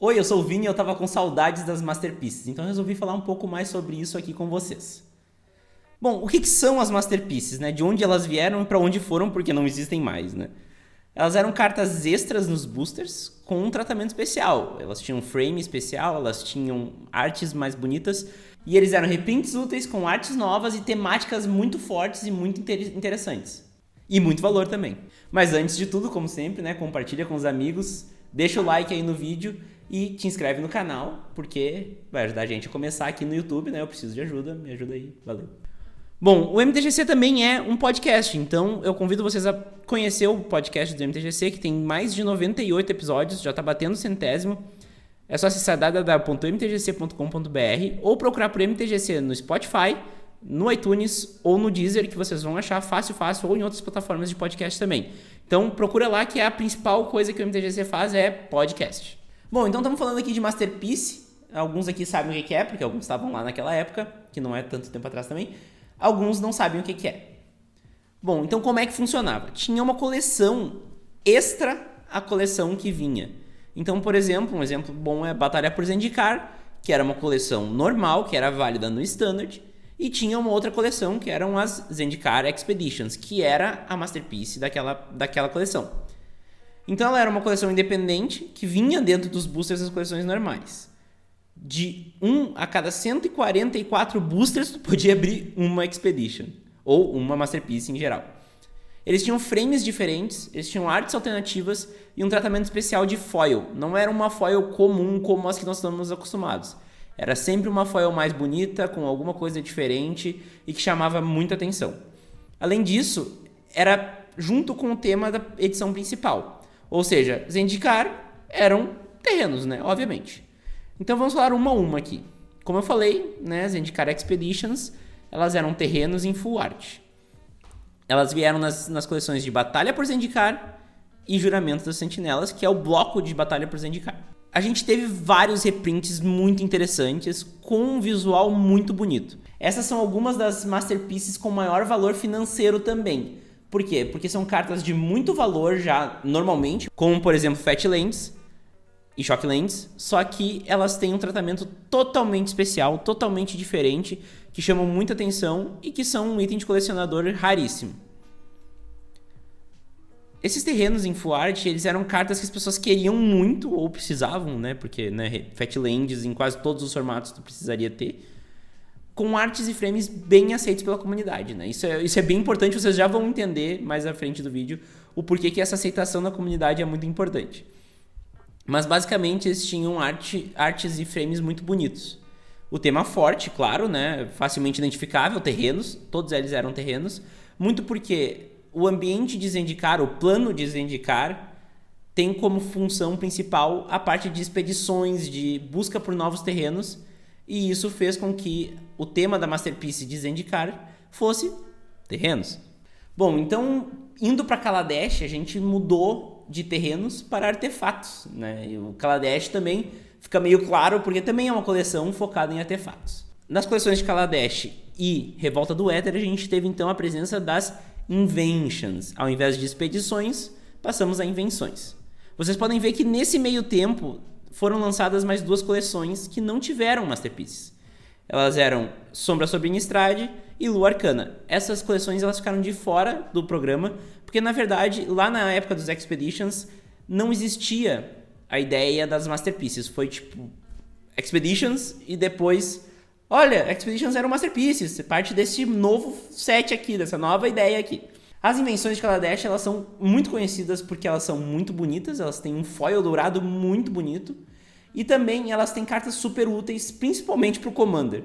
Oi, eu sou o Vini e eu tava com saudades das Masterpieces, então resolvi falar um pouco mais sobre isso aqui com vocês. Bom, o que são as Masterpieces, né? De onde elas vieram e para onde foram, porque não existem mais, né? Elas eram cartas extras nos boosters com um tratamento especial. Elas tinham um frame especial, elas tinham artes mais bonitas e eles eram reprints úteis com artes novas e temáticas muito fortes e muito interessantes. E muito valor também. Mas antes de tudo, como sempre, né? Compartilha com os amigos, deixa o like aí no vídeo e te inscreve no canal, porque vai ajudar a gente a começar aqui no YouTube, né? Eu preciso de ajuda, me ajuda aí, valeu. Bom, o MTGC também é um podcast, então eu convido vocês a conhecer o podcast do MTGC, que tem mais de 98 episódios, já tá batendo o 100º. É só acessar www.mtgc.com.br ou procurar por MTGC no Spotify, no iTunes ou no Deezer, que vocês vão achar fácil, ou em outras plataformas de podcast também. Então procura lá, que a principal coisa que o MTGC faz é podcast. Bom, então estamos falando aqui de Masterpiece. Alguns aqui sabem o que é, porque alguns estavam lá naquela época, que não é tanto tempo atrás também. Alguns não sabem o que é. Bom, então como é que funcionava? Tinha uma coleção extra à coleção que vinha. Então, por exemplo, um exemplo bom é Batalha por Zendikar, que era uma coleção normal, que era válida no Standard, e tinha uma outra coleção, que eram as Zendikar Expeditions, que era a Masterpiece daquela coleção. Então ela era uma coleção independente, que vinha dentro dos boosters das coleções normais. De 1 a cada 144 boosters, tu podia abrir uma Expedition, ou uma Masterpiece em geral. Eles tinham frames diferentes, eles tinham artes alternativas e um tratamento especial de foil. Não era uma foil comum como as que nós estamos acostumados. Era sempre uma foil mais bonita, com alguma coisa diferente e que chamava muita atenção. Além disso, era junto com o tema da edição principal. Ou seja, Zendikar eram terrenos, né? Obviamente. Então vamos falar uma a uma aqui. Como eu falei, né, Zendikar Expeditions, elas eram terrenos em full art. Elas vieram nas coleções de Batalha por Zendikar e Juramento das Sentinelas, que é o bloco de Batalha por Zendikar. A gente teve vários reprints muito interessantes, com um visual muito bonito. Essas são algumas das Masterpieces com maior valor financeiro também. Por quê? Porque são cartas de muito valor já normalmente, como por exemplo Fatlands e Shocklands, só que elas têm um tratamento totalmente especial, totalmente diferente, que chamam muita atenção e que são um item de colecionador raríssimo. Esses terrenos em full art, eles eram cartas que as pessoas queriam muito ou precisavam, né? Porque, né, Fatlands em quase todos os formatos tu precisaria ter, com artes e frames bem aceitos pela comunidade, né? Isso é bem importante, vocês já vão entender mais à frente do vídeo o porquê que essa aceitação da comunidade é muito importante. Mas basicamente eles tinham artes e frames muito bonitos. O tema forte, claro, né? Facilmente identificável, terrenos, todos eles eram terrenos, muito porque o ambiente de Zendikar, o plano de Zendikar, tem como função principal a parte de expedições, de busca por novos terrenos, e isso fez com que o tema da Masterpiece de Zendikar fosse terrenos. Bom, então, indo para Kaladesh, a gente mudou de terrenos para artefatos, né? E o Kaladesh também fica meio claro, porque também é uma coleção focada em artefatos. Nas coleções de Kaladesh e Revolta do Éter, a gente teve então a presença das Inventions. Ao invés de expedições, passamos a invenções. Vocês podem ver que nesse meio tempo foram lançadas mais duas coleções que não tiveram Masterpieces. Elas eram Sombra sobre Innistrad e Lua Arcana. Essas coleções elas ficaram de fora do programa, porque na verdade, lá na época dos Expeditions, não existia a ideia das Masterpieces. Foi tipo Expeditions e depois, olha, Expeditions eram Masterpieces, parte desse novo set aqui, dessa nova ideia aqui. As invenções de Kaladesh, elas são muito conhecidas porque elas são muito bonitas, elas têm um foil dourado muito bonito e também elas têm cartas super úteis, principalmente para o Commander.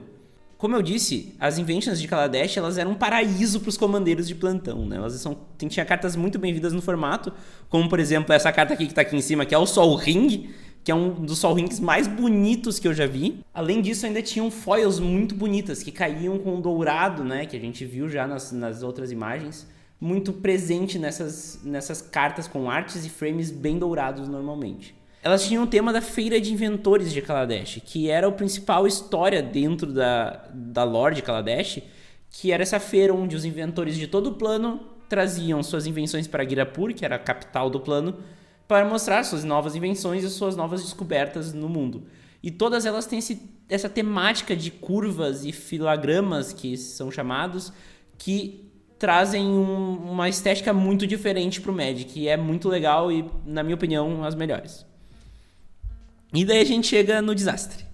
Como eu disse, as Inventions de Kaladesh, elas eram um paraíso para os comandeiros de plantão, né? Elas tinha cartas muito bem-vindas no formato, como por exemplo essa carta aqui que está aqui em cima, que é o Sol Ring, que é um dos Sol Rings mais bonitos que eu já vi. Além disso, ainda tinham foils muito bonitas, que caíam com o dourado, né? Que a gente viu já nas outras imagens, muito presente nessas cartas com artes e frames bem dourados normalmente. Elas tinham o tema da Feira de Inventores de Kaladesh, que era a principal história dentro da lore de Kaladesh, que era essa feira onde os inventores de todo o plano traziam suas invenções para Ghirapur, que era a capital do plano, para mostrar suas novas invenções e suas novas descobertas no mundo. E todas elas têm essa temática de curvas e filagramas, que são chamados, que trazem uma estética muito diferente para o Magic, e é muito legal e, na minha opinião, as melhores. E daí a gente chega no desastre.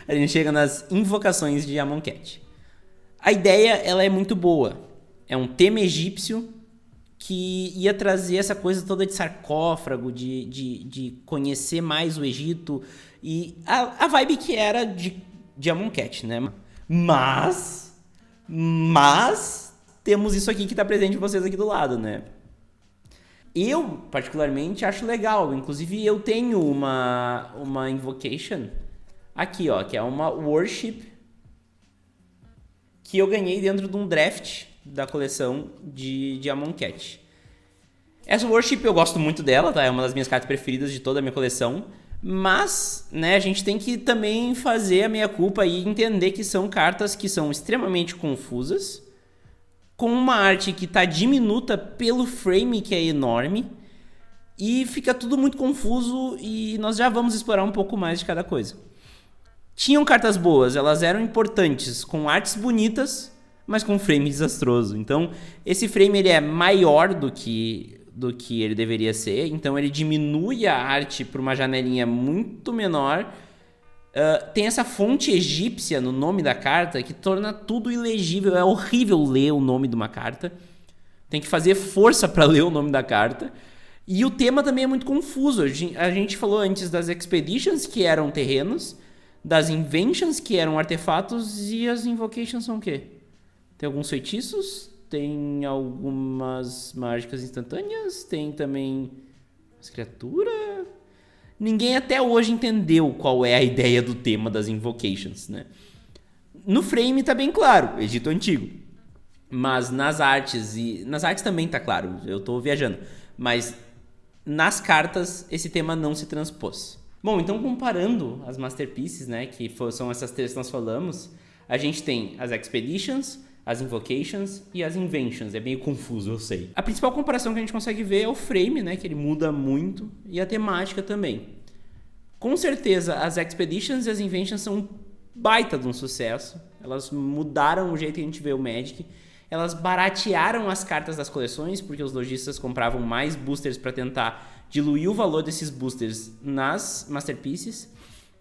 A gente chega nas invocações de Amonkhet. A ideia, ela é muito boa. É um tema egípcio que ia trazer essa coisa toda de sarcófago, de conhecer mais o Egito, e a vibe que era de Amonkhet, né? Mas temos isso aqui que está presente em vocês aqui do lado, né? Eu, particularmente, acho legal. Inclusive, eu tenho uma Invocation aqui, ó, que é uma Worship que eu ganhei dentro de um draft da coleção de Amonkhet. Essa Worship eu gosto muito dela, tá? É uma das minhas cartas preferidas de toda a minha coleção. Mas, né, a gente tem que também fazer a meia-culpa e entender que são cartas que são extremamente confusas, com uma arte que tá diminuta pelo frame, que é enorme, e fica tudo muito confuso, e nós já vamos explorar um pouco mais de cada coisa. Tinham cartas boas, elas eram importantes, com artes bonitas, mas com frame desastroso. Então, esse frame ele é maior do que ele deveria ser, então ele diminui a arte para uma janelinha muito menor. Tem essa fonte egípcia no nome da carta que torna tudo ilegível. É horrível ler o nome de uma carta. Tem que fazer força para ler o nome da carta. E o tema também é muito confuso. A gente falou antes das Expeditions, que eram terrenos, das Inventions, que eram artefatos, e as Invocations são o quê? Tem alguns feitiços, tem algumas mágicas instantâneas, tem também as criaturas. Ninguém até hoje entendeu qual é a ideia do tema das Invocations, né? No frame tá bem claro, Egito Antigo. Mas nas artes também tá claro, eu tô viajando. Mas nas cartas esse tema não se transpôs. Bom, então comparando as Masterpieces, né, que são essas três que nós falamos, a gente tem as Expeditions, as Invocations e as Inventions. É meio confuso, eu sei. A principal comparação que a gente consegue ver é o frame, né, que ele muda muito, e a temática também. Com certeza, as Expeditions e as Inventions são um baita de um sucesso. Elas mudaram o jeito que a gente vê o Magic. Elas baratearam as cartas das coleções, porque os lojistas compravam mais boosters para tentar diluir o valor desses boosters nas Masterpieces.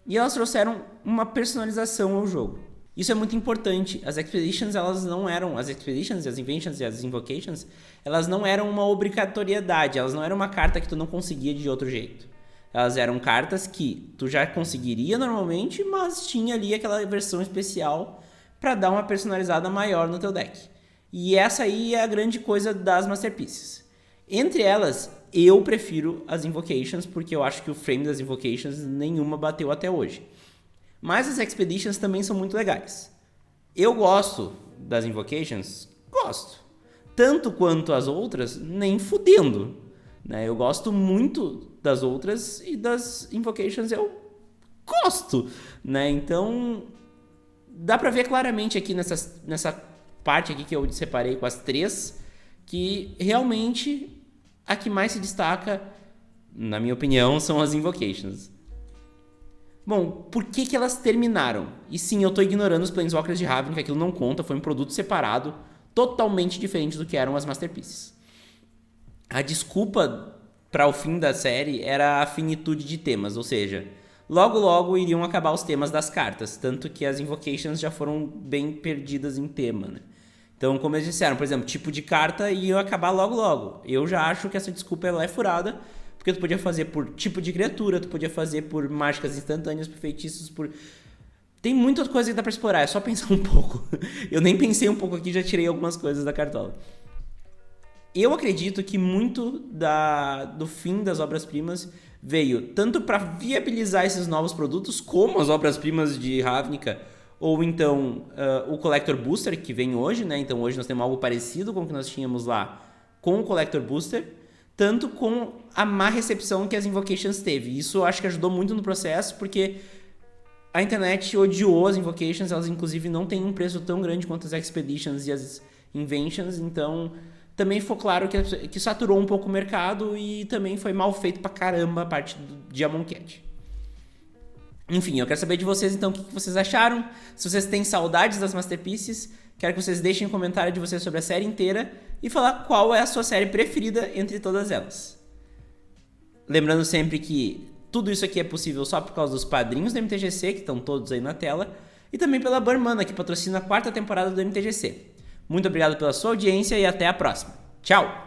E elas trouxeram uma personalização ao jogo. Isso é muito importante. As Expeditions, elas não eram... As Expeditions, as Inventions e as Invocations, elas não eram uma obrigatoriedade. Elas não eram uma carta que tu não conseguia de outro jeito. Elas eram cartas que tu já conseguiria normalmente, mas tinha ali aquela versão especial para dar uma personalizada maior no teu deck. E essa aí é a grande coisa das Masterpieces. Entre elas, eu prefiro as Invocations, porque eu acho que o frame das Invocations nenhuma bateu até hoje. Mas as Expeditions também são muito legais. Eu gosto das Invocations? Gosto. Tanto quanto as outras, nem fudendo, né? Eu gosto muito das outras e das Invocations eu gosto, né? Então, dá pra ver claramente aqui nessa parte aqui que eu separei com as três, que realmente a que mais se destaca, na minha opinião, são as Invocations. Bom, por que elas terminaram? E sim, eu tô ignorando os Planeswalkers de Ravnica, aquilo não conta, foi um produto separado, totalmente diferente do que eram as Masterpieces. A desculpa para o fim da série era a finitude de temas, ou seja, logo iriam acabar os temas das cartas, tanto que as Invocations já foram bem perdidas em tema, né? Então, como eles disseram, por exemplo, tipo de carta ia acabar logo. Eu já acho que essa desculpa ela é furada, porque tu podia fazer por tipo de criatura, tu podia fazer por mágicas instantâneas, por feitiços, por... Tem muita coisa que dá pra explorar, é só pensar um pouco. Eu nem pensei um pouco aqui, já tirei algumas coisas da cartola. Eu acredito que muito do fim das obras-primas veio tanto para viabilizar esses novos produtos, como as obras-primas de Ravnica, ou então o Collector Booster, que vem hoje, né? Então hoje nós temos algo parecido com o que nós tínhamos lá com o Collector Booster, tanto com a má recepção que as Invocations teve. Isso eu acho que ajudou muito no processo, porque a internet odiou as Invocations, elas inclusive não têm um preço tão grande quanto as Expeditions e as Inventions, então também ficou claro que saturou um pouco o mercado e também foi mal feito pra caramba a parte de Amonkhet. Enfim, eu quero saber de vocês então o que vocês acharam. Se vocês têm saudades das Masterpieces, quero que vocês deixem um comentário de vocês sobre a série inteira e falar qual é a sua série preferida entre todas elas. Lembrando sempre que tudo isso aqui é possível só por causa dos padrinhos do MTGC, que estão todos aí na tela, e também pela Burmana, que patrocina a 4ª temporada do MTGC. Muito obrigado pela sua audiência e até a próxima. Tchau!